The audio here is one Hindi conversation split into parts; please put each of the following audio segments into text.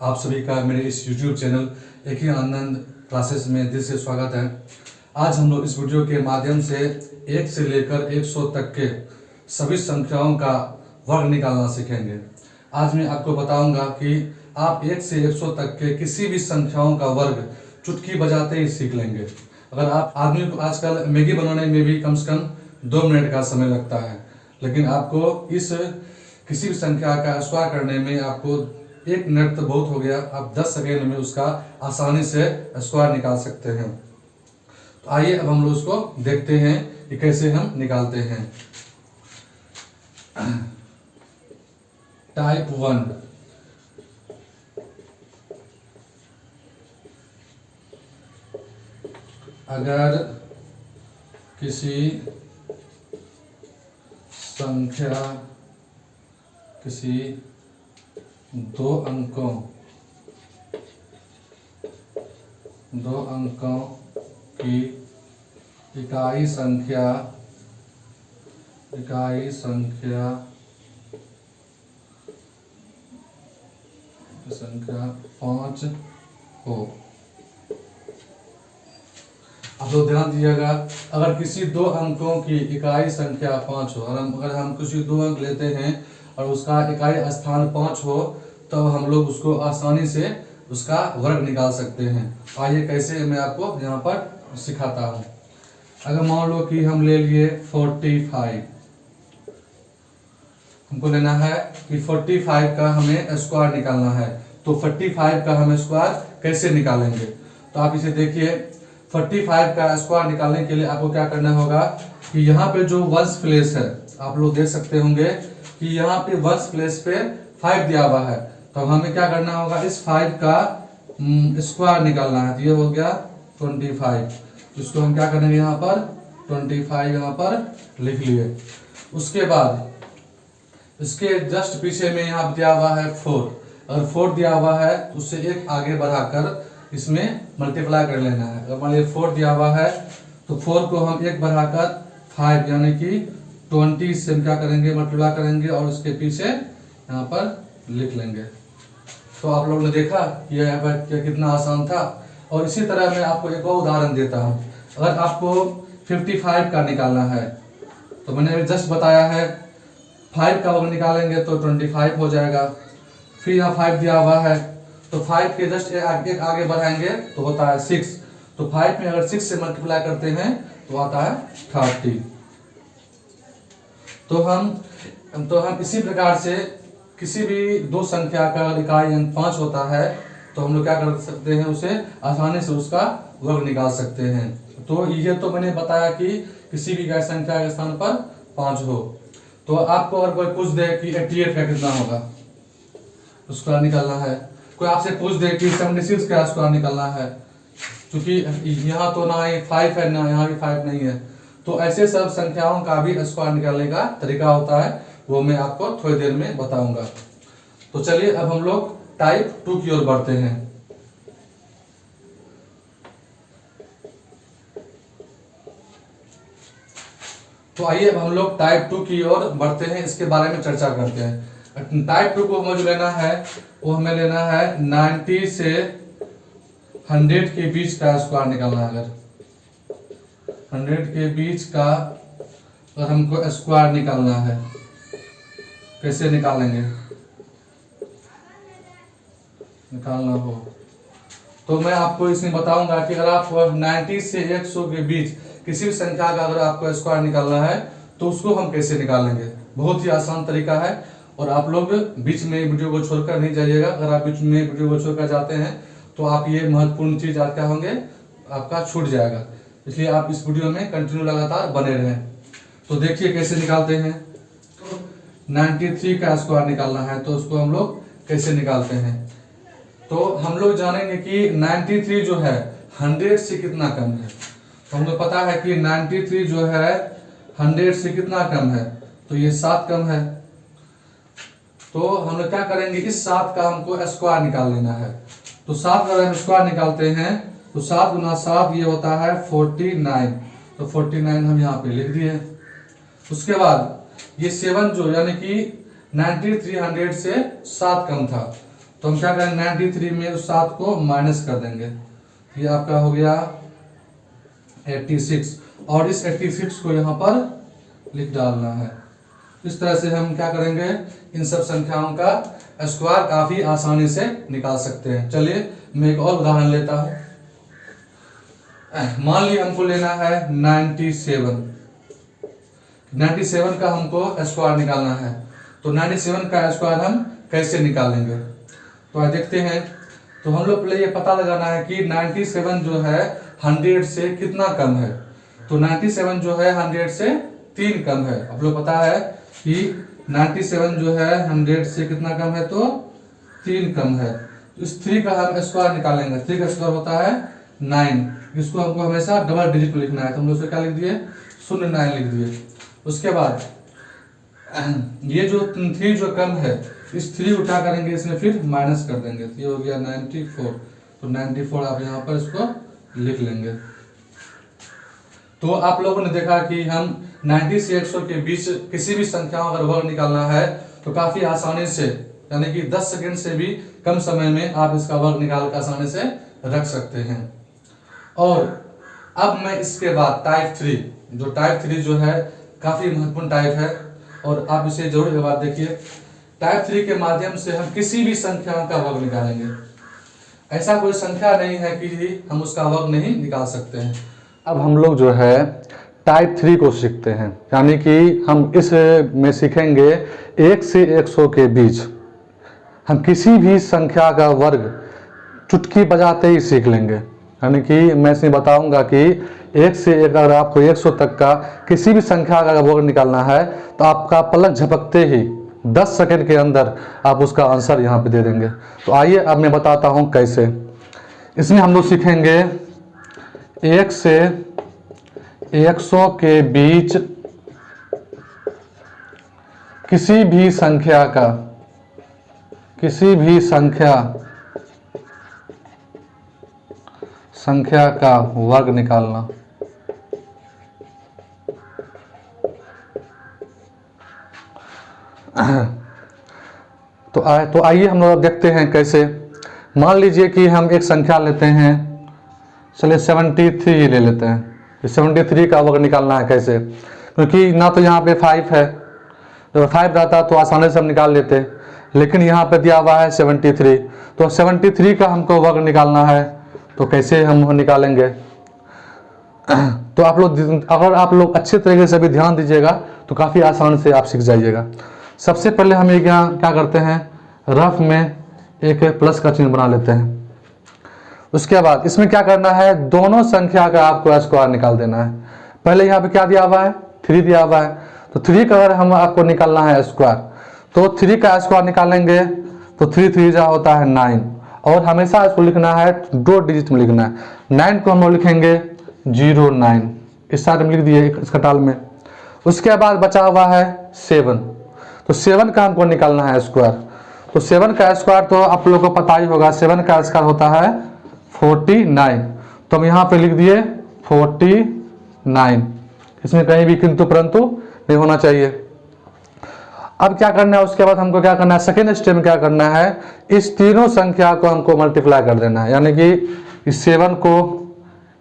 आप सभी का मेरे इस YouTube चैनल एक ही आनंद क्लासेस में दिल से स्वागत है। आज हम लोग इस वीडियो के माध्यम से 1 से लेकर 100 तक के सभी संख्याओं का वर्ग निकालना सीखेंगे। आज मैं आपको बताऊंगा कि आप 1 से 100 तक के किसी भी संख्याओं का वर्ग चुटकी बजाते ही सीख लेंगे। अगर आप आदमी को आजकल मैगी बनाने में भी कम से कम 2 मिनट का समय लगता है, लेकिन आपको इस किसी भी संख्या का स्क्वायर करने में आपको 1 मिनट तो बहुत हो गया, आप 10 सेकेंड में उसका आसानी से स्क्वायर निकाल सकते हैं। तो आइए अब हम लोग उसको देखते हैं कि कैसे हम निकालते हैं। टाइप 1, अगर किसी संख्या किसी 2 अंकों की इकाई संख्या 5 हो। आप लोग ध्यान दीजिएगा, अगर किसी 2 अंकों की इकाई संख्या 5 हो और अगर हम किसी 2 अंक लेते हैं और उसका इकाई स्थान 5 हो, तो हम लोग उसको आसानी से उसका वर्ग निकाल सकते हैं। आइए कैसे मैं आपको यहाँ पर सिखाता हूँ। अगर मान लो कि हम ले लिए 45, हमको लेना है कि 45 का हमें स्क्वायर निकालना है। तो 45 का हम स्क्वायर कैसे निकालेंगे, तो आप इसे देखिए। 45 का स्क्वायर निकालने के लिए आपको क्या करना होगा कि यहाँ पे जो वंश प्लेस है, आप लोग देख सकते होंगे कि यहाँ पे वंश प्लेस पे 5 दिया हुआ है। तो हमें क्या करना होगा, इस 5 का स्क्वायर निकालना है। तो ये हो गया 25, इसको हम क्या करेंगे, यहाँ पर 25 यहाँ पर लिख लिए। उसके बाद इसके जस्ट पीछे में यहाँ दिया हुआ है 4, अगर 4 दिया हुआ है तो उससे 1 आगे बढ़ाकर इसमें मल्टीप्लाई कर लेना है। अगर मान लीजिए 4 दिया हुआ है तो 4 को हम 1 बढ़ाकर 5 यानी कि 20 से हम क्या करेंगे, मल्टीप्लाई करेंगे और उसके पीछे यहाँ पर लिख लेंगे। तो आप लोगों ने देखा कि यहाँ पर कितना आसान था। और इसी तरह मैं आपको एक और उदाहरण देता हूँ। अगर आपको 55 का निकालना है, तो मैंने जस्ट बताया है 5 का वर्ग निकालेंगे तो 25 हो जाएगा। फिर यहाँ 5 दिया हुआ है तो 5 के जस्ट एक आगे बढ़ाएंगे तो होता है 6। तो 5 में अगर 6 से मल्टीप्लाई करते हैं तो आता है 30। तो हम इसी प्रकार से किसी भी 2 संख्या का इकाई अंक 5 होता है तो हम लोग क्या कर सकते हैं, उसे आसानी से उसका वर्ग निकाल सकते हैं। तो ये तो मैंने बताया कि किसी भी इकाई संख्या के स्थान पर 5 हो। तो आपको अगर कोई पूछ दे कि 88 का कितना होगा, उसका निकालना है। कोई आपसे पूछ दे कि 76 का स्क्वायर निकालना है, क्योंकि यहाँ तो ना ही 5 है ना यहाँ भी 5 नहीं है। तो ऐसे सब संख्याओं का भी स्क्वायर निकालने का तरीका होता है, वो मैं आपको थोड़ी देर में बताऊंगा। तो चलिए अब हम लोग टाइप 2 की ओर बढ़ते हैं। तो आइए अब हम लोग टाइप 2 की ओर बढ़ते हैं, इसके बारे में चर्चा करते हैं। टाइप 2 को हमें जो लेना है वो हमें लेना है 90 से 100 के बीच का स्क्वायर निकालना है। अगर 100 के बीच का अगर हमको स्क्वायर निकालना है, कैसे निकालेंगे, निकालना हो तो मैं आपको इसमें बताऊंगा कि अगर आप 90 से 100 के बीच किसी भी संख्या का अगर आपको स्क्वायर निकालना है तो उसको हम कैसे निकालेंगे। बहुत ही आसान तरीका है और आप लोग बीच में वीडियो को छोड़कर नहीं जाइएगा। अगर आप बीच में वीडियो को छोड़कर जाते हैं तो आप ये महत्वपूर्ण चीज आप क्या होंगे, आपका छूट जाएगा। इसलिए आप इस वीडियो में कंटिन्यू लगातार बने रहें। तो देखिए कैसे निकालते हैं। 93 का स्क्वायर निकालना है तो उसको हम लोग कैसे निकालते हैं। तो हम लोग जानेंगे कि 93 जो है 100 से कितना कम है। तो हमको पता है कि 93 जो है 100 से कितना कम है, तो ये 7 कम है। तो हम लोग क्या करेंगे, इस 7 का हमको स्क्वायर निकाल लेना है। तो 7 का हम स्क्वायर निकालते हैं तो 7 गुना 7 ये होता है 49। तो 49 हम यहाँ पे लिख दिए। उसके बाद ये 7 जो यानी कि 93 100 से 7 कम था, तो हम क्या करेंगे 93 में उस 7 को माइनस कर देंगे, ये आपका हो गया 86 और इस 86 को यहाँ पर लिख डालना है। इस तरह से हम क्या करेंगे इन सब संख्याओं का स्क्वायर काफी आसानी से निकाल सकते हैं। चलिए मैं एक और उदाहरण लेता हूं। मान लीजिए हमको लेना है 97 का हमको स्क्वायर निकालना है। तो 97 का स्क्वायर हम कैसे निकालेंगे, तो आज देखते हैं। तो हम लोग पहले ये पता लगाना है कि 97 जो है 100 से कितना कम है। तो 97 जो है 100 से 3 कम है। आप लोग पता है कि 97 जो है 100 से कितना कम है, तो 3 कम है। तो इस 3 का हम स्क्वायर निकालेंगे। 3 का स्क्वायर होता है 9। इसको हमको हमेशा डबल डिजिट में लिखना है, तो हम लोग उसको क्या लिख दिए 09 लिख दिए। उसके बाद ये जो 3 जो कम है इस 3 उठा करेंगे इसमें फिर माइनस कर देंगे, तो ये हो गया 94। तो 94 आप यहाँ पर इसको लिख लेंगे। तो आप लोगों ने देखा कि हम 90 से 100 के बीच किसी भी संख्याओं अगर वर्ग निकालना है तो काफी आसानी से, यानी कि 10 सेकंड से भी कम समय में आप इसका वर्ग निकाल कर आसानी से रख सकते हैं। और अब मैं इसके बाद टाइप 3, जो टाइप 3 जो है काफी महत्वपूर्ण टाइप है और आप इसे जरूर एक बार देखिए। टाइप 3 के माध्यम से हम किसी भी संख्या का वर्ग निकालेंगे। ऐसा कोई संख्या नहीं है कि हम उसका वर्ग नहीं निकाल सकते हैं। अब हम लोग जो है टाइप 3 को सीखते हैं, यानी कि हम इस में सीखेंगे 1 से 100 के बीच हम किसी भी संख्या का वर्ग चुटकी बजाते ही सीख लेंगे। यानी कि मैं इसमें बताऊंगा कि 1 से 1 अगर आपको 100 तक का किसी भी संख्या का वर्ग निकालना है तो आपका पलक झपकते ही 10 सेकंड के अंदर आप उसका आंसर यहाँ पे दे देंगे। तो आइए अब मैं बताता हूँ कैसे। इसमें हम लोग सीखेंगे 1 से 100 के बीच किसी भी संख्या का वर्ग निकालना। तो आइए हम लोग देखते हैं कैसे। मान लीजिए कि हम एक संख्या लेते हैं, चलिए 73 ले लेते हैं। 73 का वर्ग निकालना है कैसे, क्योंकि ना तो यहाँ पे 5 है, जब 5 रहता तो आसानी से हम निकाल लेते, लेकिन यहाँ पे दिया हुआ है 73। तो 73 का हमको वर्ग निकालना है, तो कैसे हम निकालेंगे। तो अगर आप लोग अच्छे तरीके से भी ध्यान दीजिएगा तो काफ़ी आसान से आप सीख जाइएगा। सबसे पहले हम यहाँ क्या करते हैं, रफ में एक प्लस का चिन्ह बना लेते हैं। उसके बाद इसमें क्या करना है, दोनों संख्या का आपको स्क्वायर निकाल देना है। पहले यहाँ पे क्या दिया हुआ है, 3 दिया हुआ है। तो 3 का अगर हम आपको निकालना है स्क्वायर, तो 3 का स्क्वायर निकालेंगे तो 3 3 जा होता है 9, और हमेशा इसको लिखना है 2 डिजिट में लिखना है। 9 को हम लोग लिखेंगे 09, इस साइड में लिख दिए इसका टाल में। उसके बाद बचा हुआ है 7, तो 7 का हमको निकालना है स्क्वायर। तो 7 का स्क्वायर तो आप लोगों को पता ही होगा, 7 का स्क्वायर होता है 49। तो हम यहाँ पे लिख दिए 49, इसमें कहीं भी किंतु परंतु नहीं होना चाहिए। अब क्या करना है, उसके बाद हमको क्या करना है, सेकेंड स्टेप में क्या करना है, इस तीनों संख्या को हमको मल्टीप्लाई कर देना है। यानी कि इस 7 को,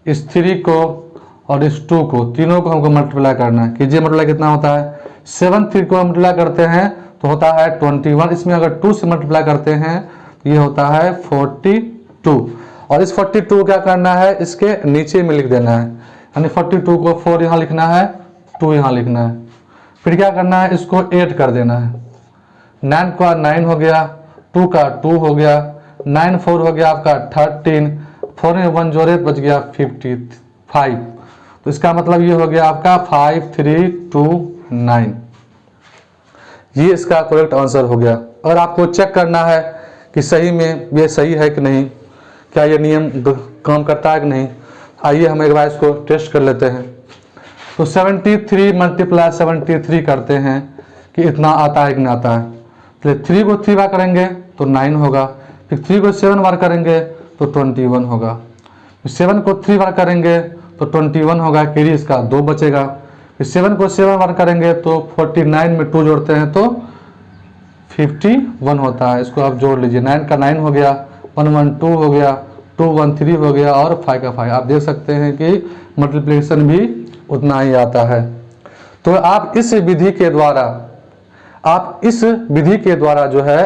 इस 3 को और इस 2 को, तीनों को हमको मल्टीप्लाई करना है। कीजिए मल्टीप्लाई कितना होता है, 7 3 को मल्टीप्लाई करते हैं तो होता है 21। इसमें अगर 2 से मल्टीप्लाई करते हैं तो ये होता है 42, और इस 42 क्या करना है, इसके नीचे में लिख देना है। यानी 42 को 4 यहाँ लिखना है, 2 यहाँ लिखना है। फिर क्या करना है, इसको 8 कर देना है। 9 का 9 हो गया, 2 का 2 हो गया, 9 4 हो गया आपका 13, 4 में 1 जोड़े बच गया 55। तो इसका मतलब ये हो गया आपका 5329। ये इसका करेक्ट आंसर हो गया। और आपको चेक करना है कि सही में ये सही है कि नहीं, क्या ये नियम काम करता है कि नहीं। आइए हम एक बार इसको टेस्ट कर लेते हैं। तो 73 मल्टीप्लाई 73 करते हैं कि इतना आता है कि नहीं आता है। तो 3 को 3 बार करेंगे तो 9 होगा, फिर 3 को 7 बार करेंगे तो 21 होगा, फिर 7 को 3 बार करेंगे तो 21 होगा, कैरी इसका 2 बचेगा। फिर 7 को 7 बार करेंगे तो 49 में 2 जोड़ते हैं तो 51 होता है। इसको आप जोड़ लीजिए, 9 का 9 हो गया, 112 हो गया, 213 हो गया और 5 का 5। आप देख सकते हैं कि मल्टीप्लिकेशन भी उतना ही आता है। तो आप इस विधि के द्वारा जो है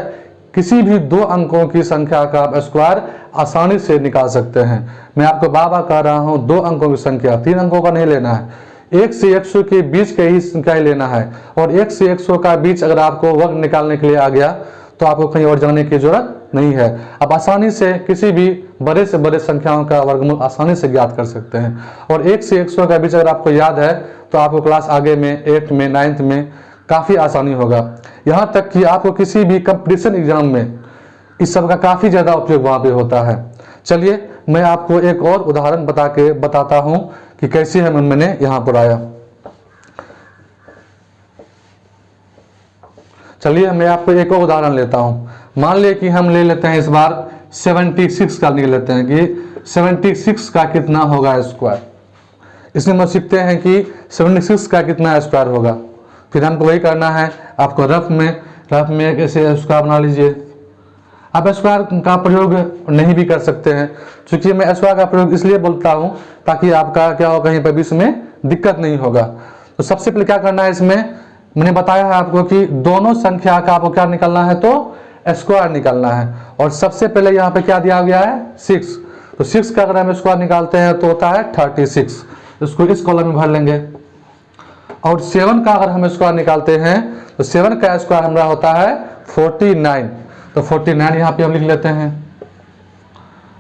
किसी भी 2 अंकों की संख्या का आप स्क्वायर आसानी से निकाल सकते हैं। मैं आपको बार-बार कह रहा हूं 2 अंकों की संख्या, 3 अंकों का नहीं लेना है, 1 से 100 के बीच के ही संख्या ही लेना है। और 1 से 100 का बीच अगर आपको वर्ग निकालने के लिए आ गया तो आपको कहीं और जाने की जरूरत नहीं है। आप आसानी से किसी भी बड़े से बड़े संख्याओं का वर्गमूल आसानी से ज्ञात कर सकते हैं। और 1 से 100 का बीच अगर आपको याद है तो आपको क्लास आगे में 8 में 9th में काफ़ी आसानी होगा। यहाँ तक कि आपको किसी भी कंपटीशन एग्जाम में इस सब का काफ़ी ज़्यादा उपयोग वहाँ पे होता है। चलिए मैं आपको एक और उदाहरण बताता हूँ कि कैसे मैंने यहाँ पर आया। चलिए मैं आपको एक और उदाहरण लेता हूँ। मान लिया कि हम ले लेते हैं इस बार 76 का निकल लेते हैं कि 76 का कितना होगा स्क्वायर। इसमें हम सीखते हैं कि 76 का कितना स्क्वायर होगा। फिर हमको वही करना है, आपको रफ में कैसे स्क्वायर बना लीजिए। आप स्क्वायर का प्रयोग नहीं भी कर सकते हैं, क्योंकि मैं स्क्वायर का प्रयोग इसलिए बोलता हूँ ताकि आपका क्या हो, कहीं पर भी इसमें दिक्कत नहीं होगा। तो सबसे पहले क्या करना है, इसमें मैंने बताया है आपको कि दोनों संख्या का आपको क्या निकालना है, तो स्क्वायर निकालना है। और सबसे पहले यहाँ पे क्या दिया गया है, 6। तो 6 का अगर हम स्क्वायर निकालते हैं तो होता है 36। इसको इस कॉलम में भर लेंगे। और 7 का अगर हम स्क्वायर निकालते हैं तो 7 का स्क्वायर हमारा होता है 49। तो 49 यहाँ पे हम लिख लेते हैं।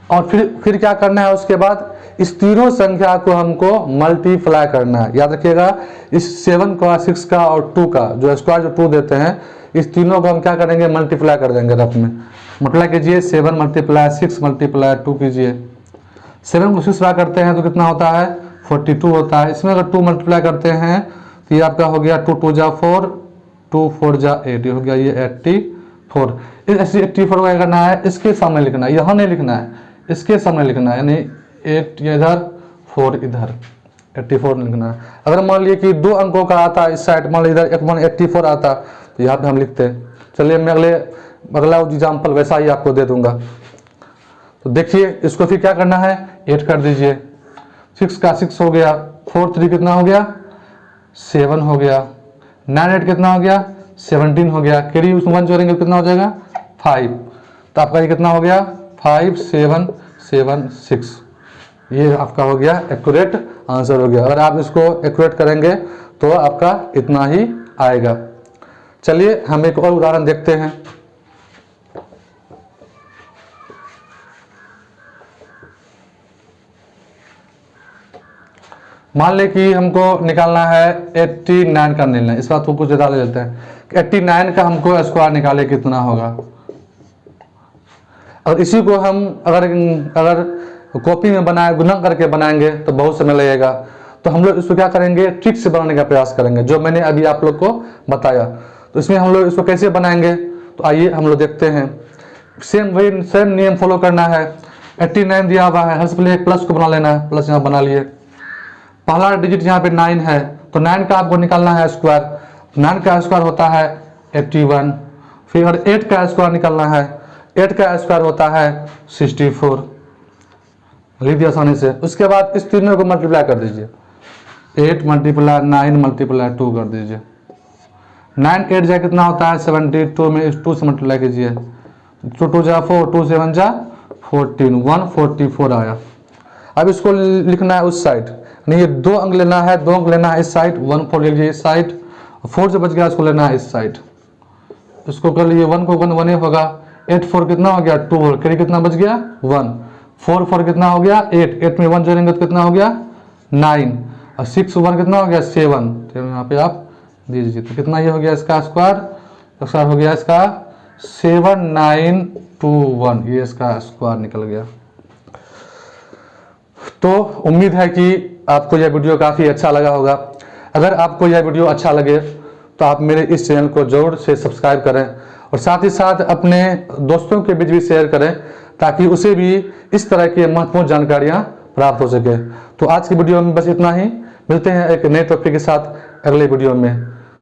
और फिर क्या करना है, उसके बाद इस तीनों संख्या को हमको मल्टीप्लाई करना है। याद रखिएगा, इस 7 का, 6 का और 2 का जो स्क्वायर जो 2 देते हैं, इस तीनों को हम क्या करेंगे, मल्टीप्लाई कर देंगे। रफ में मल्टीप्लाई कीजिए, 7 मल्टीप्लाई 6 मल्टीप्लाई 2 कीजिए। 7 को 6 करते हैं तो कितना होता है, 42 होता है। इसमें अगर 2 मल्टीप्लाई करते हैं तो ये आपका हो गया 2 2 जा 4, 2 4 जा 8, ये हो गया ये 84। इस 84 को क्या करना है, इसके सामने लिखना है, यहाँ नहीं लिखना है, इसके सामने लिखना है, यानी 8 इधर 4 इधर, 84 लिखना है। अगर मान लीजिए कि 2 अंकों का आता है इस साइड, मान लीजिए इधर 84 आता तो यहाँ पे हम लिखते हैं। चलिए मैं अगला एग्जाम्पल वैसा ही आपको दे दूंगा। तो देखिए इसको फिर क्या करना है, 8 कर दीजिए। 6 का 6 हो गया, 4 3 कितना हो गया, 7 हो गया। 9 8 कितना हो गया, 17 हो गया। कैरी उसमें 1 जोड़ेंगे कितना हो जाएगा, 5। तो आपका ये कितना हो गया, 5 7 7 6। ये आपका हो गया एक्यूरेट आंसर हो गया। अगर आप इसको एक्यूरेट करेंगे तो आपका इतना ही आएगा। चलिए हम एक और उदाहरण देखते हैं। मान ले कि हमको निकालना है 89 का निकालना है। इस बात को कुछ ज़्यादा ले लेते हैं, 89 का हमको स्क्वायर निकाले कितना होगा। और इसी को हम अगर कॉपी में बनाए गुणा करके बनाएंगे तो बहुत समय लगेगा। तो हम लोग इसको क्या करेंगे, ट्रिक से बनाने का प्रयास करेंगे, जो मैंने अभी आप लोग को बताया। तो इसमें हम लोग इसको कैसे बनाएंगे, तो आइए हम लोग देखते हैं। सेम नियम फॉलो करना है। 89 दिया हुआ है, सबसे पहले एक प्लस को बना लेना है, प्लस यहाँ बना लिए। पहला डिजिट यहाँ पे 9 है, तो 9 का आपको निकालना है स्क्वायर। 9 का स्क्वायर होता है 81। फिर 8 का स्क्वायर निकालना है, 8 का स्क्वायर होता है 64। लिख दिया आसानी से। उसके बाद इस तीनों को मल्टीप्लाई कर दीजिए, 8 मल्टीप्लाई 9 मल्टीप्लाई 2 कर दीजिए। 9 8 जा कितना होता है 72, में इस 2 से मल्टीप्लाई कीजिए। 2 2 जा 4, 2 7 जा 14, 144 आया। अब इसको लिखना है उस साइड, नहीं ये 2 अंक लेना है, 2 अंक लेना है इस साइड, 1 4 ले लीजिए इस साइड, 4 से बच गया इसको लेना है इस साइड। इसको कर लीजिए, 1 को 1 होगा, 8 4 कितना हो गया 2, करीब कितना बच गया 1, 4 4 कितना हो गया 8, 8 में 1 जोड़ेंगे तो कितना हो गया 9, और 6 1 कितना हो गया 7। तो यहाँ पे आप दीजिए, तो कितना ये हो गया इसका स्क्वायर हो गया इसका 7921, ये इसका स्क्वायर निकल गया। तो उम्मीद है कि आपको यह वीडियो काफ़ी अच्छा लगा होगा। अगर आपको यह वीडियो अच्छा लगे तो आप मेरे इस चैनल को जरूर से सब्सक्राइब करें, और साथ ही साथ अपने दोस्तों के बीच भी शेयर करें, ताकि उसे भी इस तरह की महत्वपूर्ण जानकारियाँ प्राप्त हो सके। तो आज की वीडियो में बस इतना ही, मिलते हैं एक नए टॉपिक के साथ अगले वीडियो में।